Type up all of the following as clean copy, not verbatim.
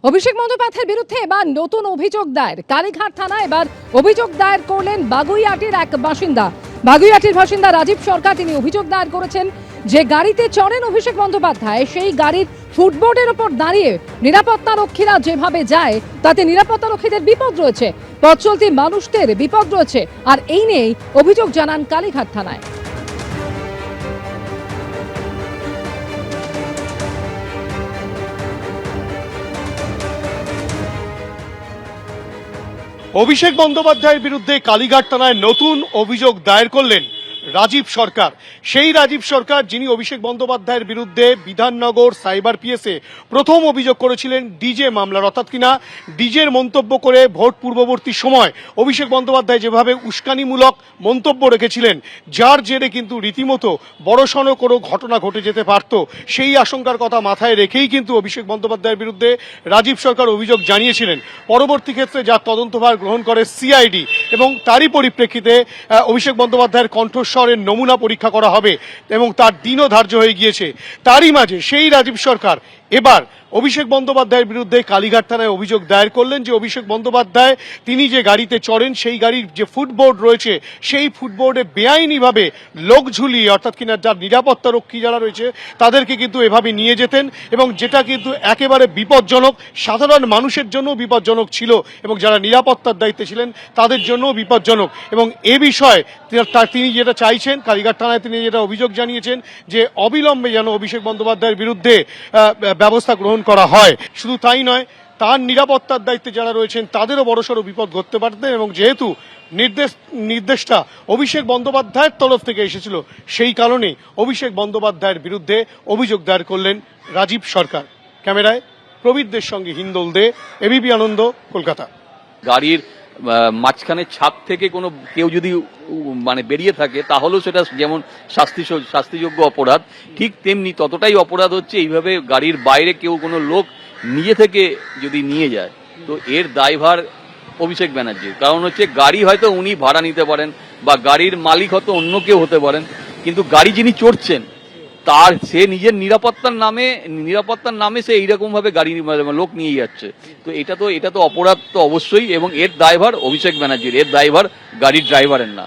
অভিষেক বন্দ্যোপাধ্যায়ের বিরুদ্ধে এবার নতুন অভিযোগ দায়ের। কালীঘাট থানায় এবার অভিযোগ দায়ের করলেন বাগুইআটির এক বাসিন্দা। বাগুইআটির বাসিন্দা রাজীব সরকার তিনি অভিযোগ দায়ের করেছেন যে গাড়িতে চড়েন অভিষেক বন্দ্যোপাধ্যায়, সেই গাড়ির ফুটবোর্ডের ওপর দাঁড়িয়ে নিরাপত্তা রক্ষীরা যেভাবে যায় তাতে নিরাপত্তা রক্ষীদের বিপদ রয়েছে, পথ চলতি মানুষদের বিপদ রয়েছে। আর এই নিয়েই অভিযোগ জানান কালীঘাট থানায়। অভিষেক বন্দ্যোপাধ্যায়ের বিরুদ্ধে কালীঘাট থানায় নতুন অভিযোগ দায়ের করলেন রাজীব সরকার। সেই রাজীব সরকার যিনি অভিষেক বন্দ্যোপাধ্যায়ের বিরুদ্ধে বিধাননগর সাইবার পিএসে প্রথম অভিযোগ করেছিলেন ডিজে মামলার, অর্থাৎ কিনা ডিজের মন্তব্য করে ভোট পূর্ববর্তী সময় অভিষেক বন্দ্যোপাধ্যায় যেভাবে উস্কানিমূলক মন্তব্য রেখেছিলেন, যার জেরে কিন্তু রীতিমতো বড়সড় কোনো ঘটনা ঘটে যেতে পারত, সেই আশঙ্কার কথা মাথায় রেখেই কিন্তু অভিষেক বন্দ্যোপাধ্যায়ের বিরুদ্ধে রাজীব সরকার অভিযোগ জানিয়েছিলেন। পরবর্তী ক্ষেত্রে যার তদন্তভার গ্রহণ করে সিআইডি এবং তারই পরিপ্রেক্ষিতে অভিষেক বন্দ্যোপাধ্যায়ের কণ্ঠস্বরের নমুনা পরীক্ষা করা হবে এবং তার দিনও ধার্য হয়ে গিয়েছে। তারই মাঝে সেই রাজীব সরকার এবার অভিষেক বন্দ্যোপাধ্যায়ের বিরুদ্ধে কালীঘাট থানায় অভিযোগ দায়ের করলেন যে অভিষেক বন্দ্যোপাধ্যায় তিনি যে গাড়িতে চড়েন সেই গাড়ির যে ফুটবোর্ড রয়েছে সেই ফুটবোর্ডে বেআইনিভাবে লোক ঝুলিয়ে, অর্থাৎ কিনা যার নিরাপত্তা রক্ষী যারা রয়েছে তাদেরকে কিন্তু এভাবে নিয়ে যেতেন এবং যেটা কিন্তু একেবারে বিপজ্জনক, সাধারণ মানুষের জন্য বিপজ্জনক ছিল এবং যারা নিরাপত্তার দায়িত্বে ছিলেন তাদের জন্যও বিপজ্জনক। এবং এ বিষয়ে তিনি যেটা চাইছেন, কালীঘাট থানায় তিনি যেটা অভিযোগ জানিয়েছেন যে অবিলম্বে যেন অভিষেক বন্দ্যোপাধ্যায়ের বিরুদ্ধে ব্যবস্থা গ্রহণ করা হয়। শুধু তাই নয়, তার নিরাপত্তার দায়িত্বে যারা রয়েছেন তাদেরও বড়সড় বিপদ ঘটতে পারতেন এবং যেহেতু নির্দেশটা অভিষেক বন্দ্যোপাধ্যায়ের তরফ থেকে এসেছিল সেই কারণে অভিষেক বন্দ্যোপাধ্যায়ের বিরুদ্ধে অভিযোগ দায়ের করলেন রাজীব সরকার। ক্যামেরায় প্রবীরদের সঙ্গে হিন্দোল দে, এবিপি আনন্দ, কলকাতা। গাড়ির মাঝখানে ছাদ থেকে কোনো কেউ যদি বেরিয়ে থাকে তাহলেও সেটা যেমন শাস্তিযোগ্য অপরাধ, ঠিক তেমনি ততটাই অপরাধ হচ্ছে এইভাবে গাড়ির বাইরে কেউ কোনো লোক নিজে থেকে যদি নিয়ে যায়, তো এর দায়ভার অভিষেক ব্যানার্জির। কারণ হচ্ছে গাড়ি হয়তো উনি ভাড়া নিতে পারেন বা গাড়ির মালিক হয়তো অন্য কেউ হতে পারেন, কিন্তু গাড়ি যিনি চড়ছেন সে নিজের নিরাপত্তার নামে সে এইরকম ভাবে গাড়ি লোক নিয়ে যাচ্ছে। তো এটা তো অপরাধ তো অবশ্যই, এবং এর দায়ভার অভিষেক ব্যানার্জির, এর দায়ভার গাড়ির ড্রাইভারের না।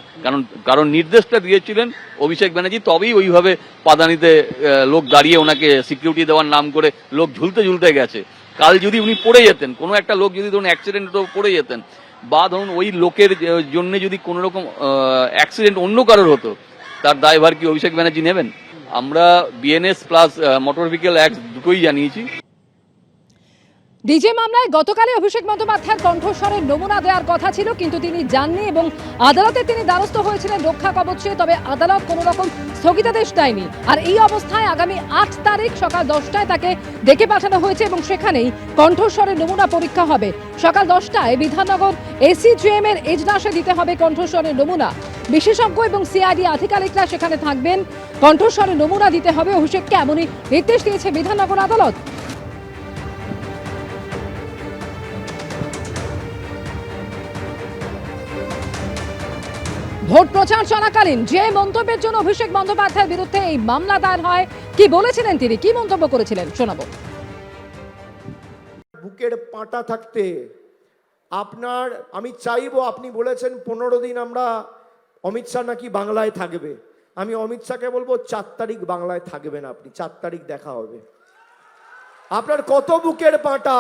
কারণ নির্দেশটা দিয়েছিলেন অভিষেক ব্যানার্জি, তবেই ওইভাবে পাদানিতে লোক দাঁড়িয়ে ওনাকে সিকিউরিটি দেওয়ার নাম করে লোক ঝুলতে গেছে। কাল যদি উনি পড়ে যেতেন, কোনো একটা লোক যদি ধরুন অ্যাক্সিডেন্টে পড়ে যেতেন বা ধরুন ওই লোকের জন্য যদি কোনো রকম অ্যাক্সিডেন্ট অন্য কারোর হতো, তার দায়ভার কি অভিষেক ব্যানার্জি নেবেন? আমরা BNS plus motor vehicle act দুটোই জানিয়েছি। ডিজে মামলায় গতকালই অভিষেক বন্দ্যোপাধ্যায়ের কণ্ঠস্বরের নমুনা দেওয়ার কথা ছিল, কিন্তু তিনি যাননি এবং আদালতে তিনি দ্বারস্থ হয়েছিলেন রক্ষা কবচ চেয়ে, তবে আদালত কোনো রকম স্থগিতাদেশ দেয়নি। আর এই অবস্থায় আগামী 8 তারিখ সকাল 10টায় তাকে ডেকে পাঠানো হয়েছে এবং সেখানেই কণ্ঠস্বরের নমুনা পরীক্ষা হবে। সকাল 10টায় বিধাননগর এসিজিএম এর এজলাসে দিতে হবে কণ্ঠস্বরের নমুনা। বিশেষজ্ঞ এবং সিআইডি আধিকারিকরা সেখানে থাকবেন। কণ্ঠস্বরের নমুনা দিতে হবে অভিষেককে, এমনই নির্দেশ দিয়েছে বিধাননগর আদালত। ভোট প্রচার চলাকালীন যে মন্তব্যের জন্য অভিষেক বন্দ্যোপাধ্যায়ের বিরুদ্ধে এই মামলা দায়ের হয়, কি বলেছিলেন তিনি, কি মন্তব্য করেছিলেন শোনাবো। বুকের পাটা থাকতে আমি চাইবো, আপনি বলেছেন 15 দিন আমরা অমিত শাহ নাকি বাংলায় থাকবে, আমি অমিত শাহকে বলবো 4 তারিখ বাংলায় থাকবেন আপনি, 4 তারিখ দেখা হবে। আপনার কত বুকের পাটা,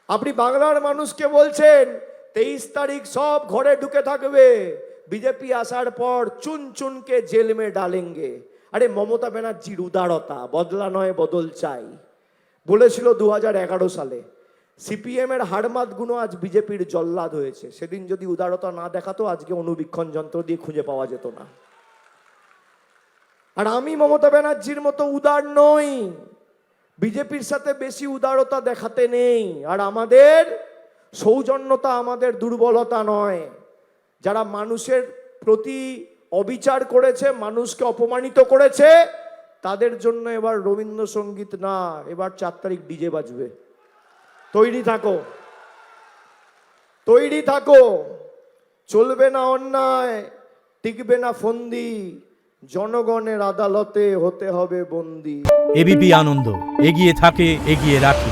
আপনি বাংলার মানুষকে বলছেন 23 তারিখ সব ঘরে ঢুকে থাকবে, বিজেপি আসার পর চুন চুনকে জেল মে ডালেঙ্গে। আরে মমতা ব্যানার্জির উদারতা, বদলা নয় বদল চাই বলেছিল 2011 সালে। সিপিএম এর হাড়মাত গুলো আজ বিজেপির জল্লাদ হয়েছে। সেদিন যদি উদারতা না দেখাতো আজকে অনুবীক্ষণ যন্ত্র দিয়ে খুঁজে পাওয়া যেত না। আর আমি মমতা ব্যানার্জির মতো উদার নই, বিজেপির সাথে বেশি উদারতা দেখাতে নেই। আর আমাদের সৌজন্যতা আমাদের দুর্বলতা নয়। যারা মানুষের প্রতি অবিচার করেছে, মানুষকে অপমানিত করেছে, তাদের জন্য এবার রবীন্দ্রসঙ্গীত না, এবার 4 তারিখ ডিজে বাজবে। তৈরি থাকো, চলবে না অন্যায়, টিকবে না ফন্দি, জনগণের আদালতে হতে হবে বন্দী। এবিপি আনন্দ এগিয়ে থাকে, এগিয়ে রাখে।